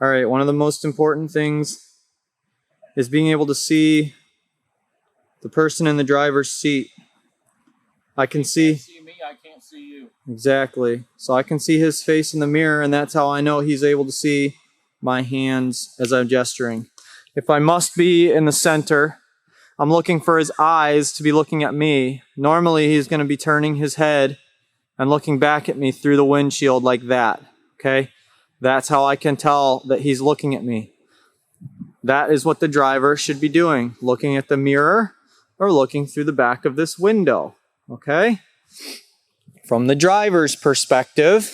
All right, one of the most important things is being able to see the person in the driver's seat. I can see. You can't see me, I can't see you. Exactly. So I can see his face in the mirror, and that's how I know he's able to see my hands as I'm gesturing. If I must be in the center, I'm looking for his eyes to be looking at me. Normally, he's going to be turning his head and looking back at me through the windshield like that. Okay? That's how I can tell that he's looking at me. That is what the driver should be doing, looking at the mirror or looking through the back of this window. Okay? From the driver's perspective,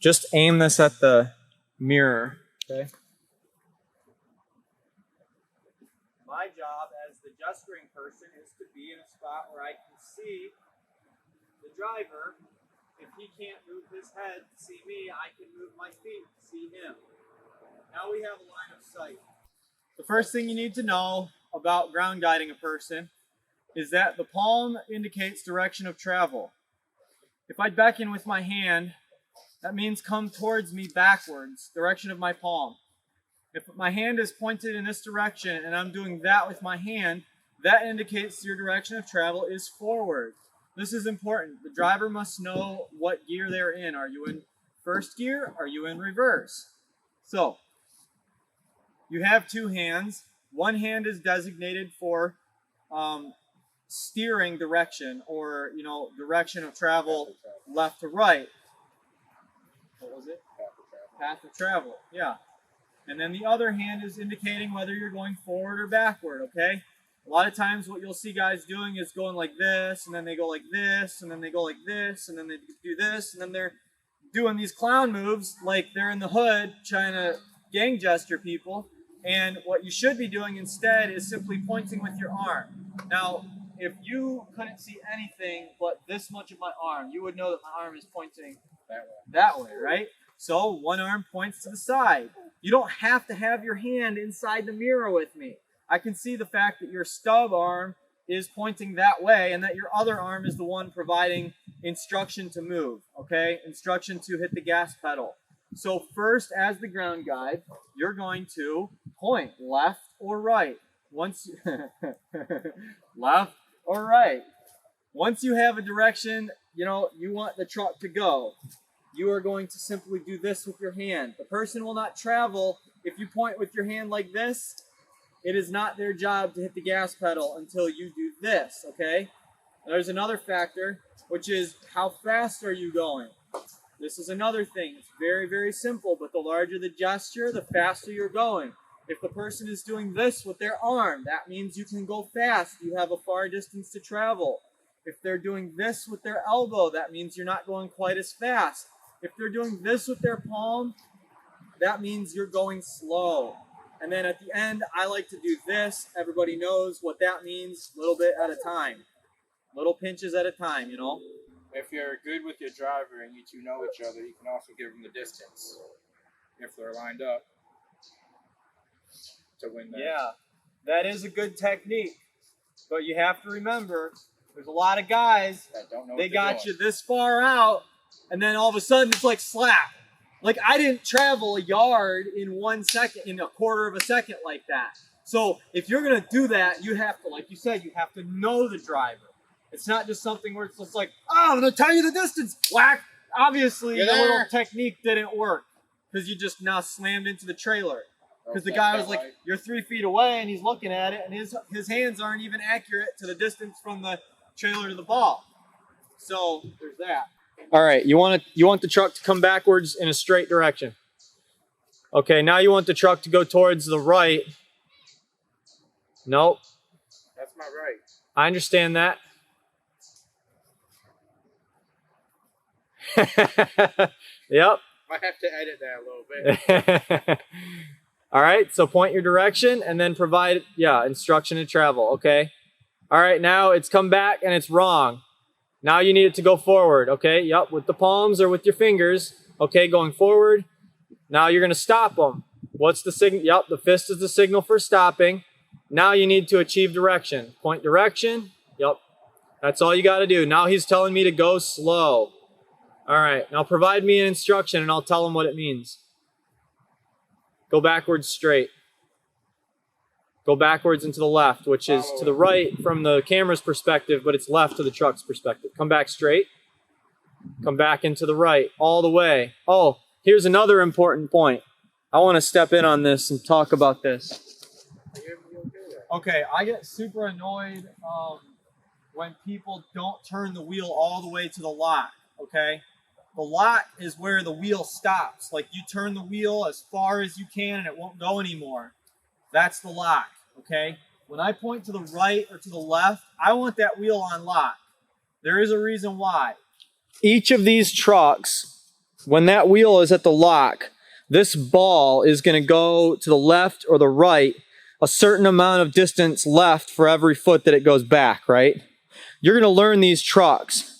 just aim this at the mirror. Okay? My job as the gesturing person is to be in a spot where I can see the driver. If he can't move his head to see me, I can move my feet to see him. Now we have a line of sight. The first thing you need to know about ground guiding a person is that the palm indicates direction of travel. If I beckon with my hand, that means come towards me backwards, direction of my palm. If my hand is pointed in this direction and I'm doing that with my hand, that indicates your direction of travel is forward. This is important. The driver must know what gear they're in. Are you in first gear? Are you in reverse? So, you have two hands. One hand is designated for steering direction, or direction of travel, left to right. What was it? Path of travel. Yeah. And then the other hand is indicating whether you're going forward or backward. Okay. A lot of times what you'll see guys doing is going like this, and then they go like this, and then they go like this, and then they do this, and then they're doing these clown moves like they're in the hood trying to gang gesture people. And what you should be doing instead is simply pointing with your arm. Now, if you couldn't see anything but this much of my arm, you would know that my arm is pointing that way, right? So one arm points to the side. You don't have to have your hand inside the mirror with me. I can see the fact that your stub arm is pointing that way and that your other arm is the one providing instruction to move, okay? Instruction to hit the gas pedal. So first, as the ground guide, you're going to point left or right. Once left or right. Once you have a direction, you want the truck to go, you are going to simply do this with your hand. The person will not travel if you point with your hand like this. It is not their job to hit the gas pedal until you do this, okay? There's another factor, which is how fast are you going? This is another thing. It's very, very simple, but the larger the gesture, the faster you're going. If the person is doing this with their arm, that means you can go fast. You have a far distance to travel. If they're doing this with their elbow, that means you're not going quite as fast. If they're doing this with their palm, that means you're going slow. And then at the end, I like to do this. Everybody knows what that means, a little bit at a time. Little pinches at a time, If you're good with your driver and you two know each other, you can also give them the distance if they're lined up to win that. Yeah, that is a good technique. But you have to remember, there's a lot of guys that don't know they got you this far out, and then all of a sudden it's like slap. Like I didn't travel a yard in 1 second, in a quarter of a second like that. So if you're going to do that, you have to, like you said, you have to know the driver. It's not just something where it's just like, oh, I'm going to tell you the distance. Whack. Obviously, the little technique didn't work because you just now slammed into the trailer. Because the guy was like, you're 3 feet away, and he's looking at it, and his hands aren't even accurate to the distance from the trailer to the ball. So there's that. All right, you want the truck to come backwards in a straight direction. Okay, now you want the truck to go towards the right. Nope. That's my right. I understand that. Yep. Might have to edit that a little bit. All right, so point your direction and then provide, instruction to travel, okay? All right, now it's come back and it's wrong. Now you need it to go forward, okay? Yep, with the palms or with your fingers. Okay, going forward. Now you're going to stop them. What's the signal? Yep, the fist is the signal for stopping. Now you need to achieve direction. Point direction. Yep, that's all you got to do. Now he's telling me to go slow. All right, now provide me an instruction and I'll tell him what it means. Go backwards straight. Go backwards and to the left, which is to the right from the camera's perspective, but it's left to the truck's perspective. Come back straight. Come back into the right, all the way. Oh, here's another important point. I want to step in on this and talk about this. Okay, I get super annoyed when people don't turn the wheel all the way to the lock, okay? The lock is where the wheel stops. Like you turn the wheel as far as you can and it won't go anymore. That's the lock, okay? When I point to the right or to the left, I want that wheel on lock. There is a reason why. Each of these trucks, when that wheel is at the lock, this ball is going to go to the left or the right a certain amount of distance left for every foot that it goes back, right? You're going to learn these trucks.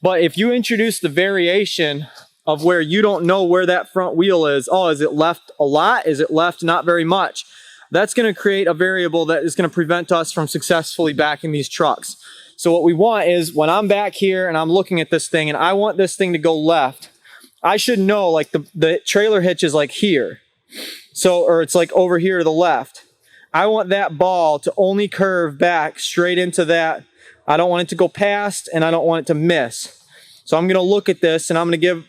But if you introduce the variation of where you don't know where that front wheel is, oh, is it left a lot? Is it left not very much? That's going to create a variable that is going to prevent us from successfully backing these trucks. So what we want is when I'm back here and I'm looking at this thing and I want this thing to go left, I should know like the trailer hitch is like here. So, or it's like over here to the left. I want that ball to only curve back straight into that. I don't want it to go past and I don't want it to miss. So I'm going to look at this and I'm going to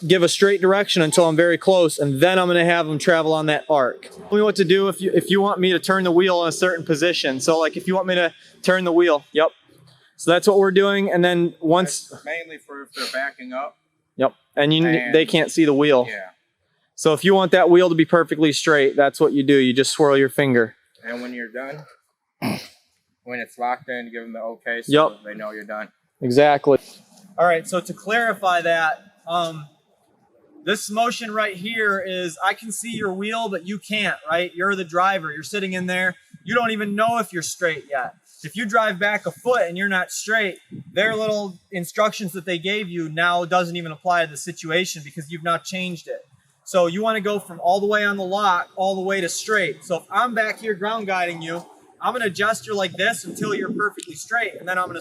give a straight direction until I'm very close, and then I'm going to have them travel on that arc. Tell me what to do if you want me to turn the wheel in a certain position. So like if you want me to turn the wheel, yep. So that's what we're doing, and then once... That's mainly for if they're backing up. Yep, and they can't see the wheel. Yeah. So if you want that wheel to be perfectly straight, that's what you do. You just swirl your finger. And when you're done, when it's locked in, give them the okay so they know you're done. Exactly. All right, so to clarify that, this motion right here is I can see your wheel, but you can't, right? You're the driver. You're sitting in there. You don't even know if you're straight yet. If you drive back a foot and you're not straight, their little instructions that they gave you now doesn't even apply to the situation because you've not changed it. So you want to go from all the way on the lock all the way to straight. So if I'm back here ground guiding you, I'm going to gesture like this until you're perfectly straight, and then I'm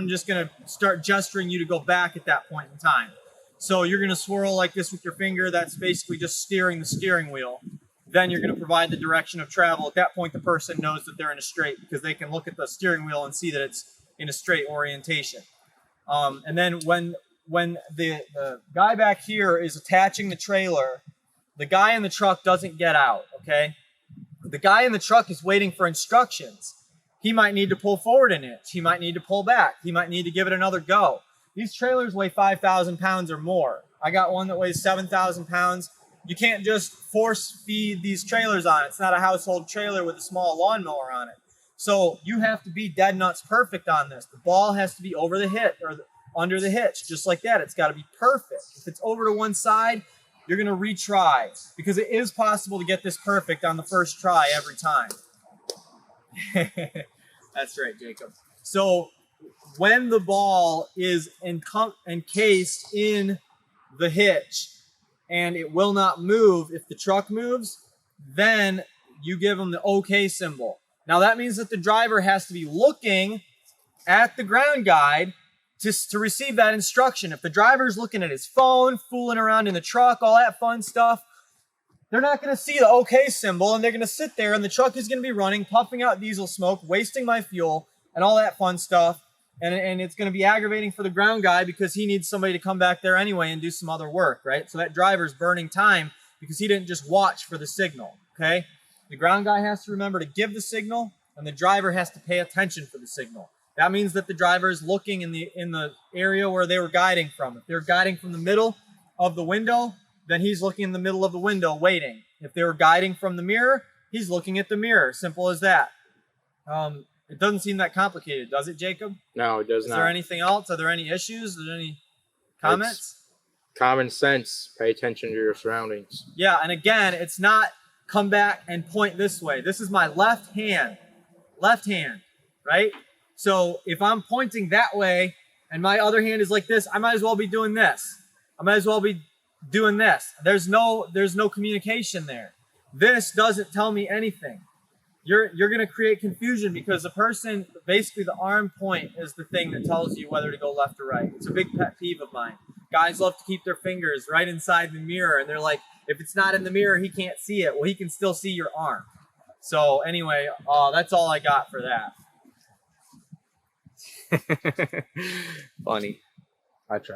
just going to start gesturing you to go back at that point in time. So you're going to swirl like this with your finger. That's basically just steering the steering wheel. Then you're going to provide the direction of travel. At that point, the person knows that they're in a straight because they can look at the steering wheel and see that it's in a straight orientation. And then when the guy back here is attaching the trailer, the guy in the truck doesn't get out, okay? The guy in the truck is waiting for instructions. He might need to pull forward an inch. He might need to pull back. He might need to give it another go. These trailers weigh 5,000 pounds or more. I got one that weighs 7,000 pounds. You can't just force feed these trailers on it. It's not a household trailer with a small lawnmower on it. So you have to be dead nuts perfect on this. The ball has to be over the hitch or under the hitch, just like that. It's got to be perfect. If it's over to one side, you're going to retry because it is possible to get this perfect on the first try every time. That's right, Jacob. So when the ball is encased in the hitch and it will not move, if the truck moves, then you give them the OK symbol. Now that means that the driver has to be looking at the ground guide to receive that instruction. If the driver's looking at his phone, fooling around in the truck, all that fun stuff, they're not going to see the OK symbol, and they're going to sit there, and the truck is going to be running, puffing out diesel smoke, wasting my fuel, and all that fun stuff. And it's going to be aggravating for the ground guy because he needs somebody to come back there anyway and do some other work, right? So that driver's burning time because he didn't just watch for the signal, okay? The ground guy has to remember to give the signal, and the driver has to pay attention for the signal. That means that the driver is looking in the area where they were guiding from. If they're guiding from the middle of the window, then he's looking in the middle of the window waiting. If they were guiding from the mirror, he's looking at the mirror. Simple as that. It doesn't seem that complicated, does it, Jacob? No, it does not. Is there anything else? Are there any issues? Are there any comments? It's common sense. Pay attention to your surroundings. Yeah, and again, it's not come back and point this way. This is my left hand, right? So if I'm pointing that way and my other hand is like this, I might as well be doing this. I might as well be doing this. There's no communication there. This doesn't tell me anything. You're going to create confusion because the person, basically the arm point is the thing that tells you whether to go left or right. It's a big pet peeve of mine. guys love to keep their fingers right inside the mirror, and they're like, if it's not in the mirror, he can't see it. Well, he can still see your arm. So anyway, that's all I got for that. Funny. I try.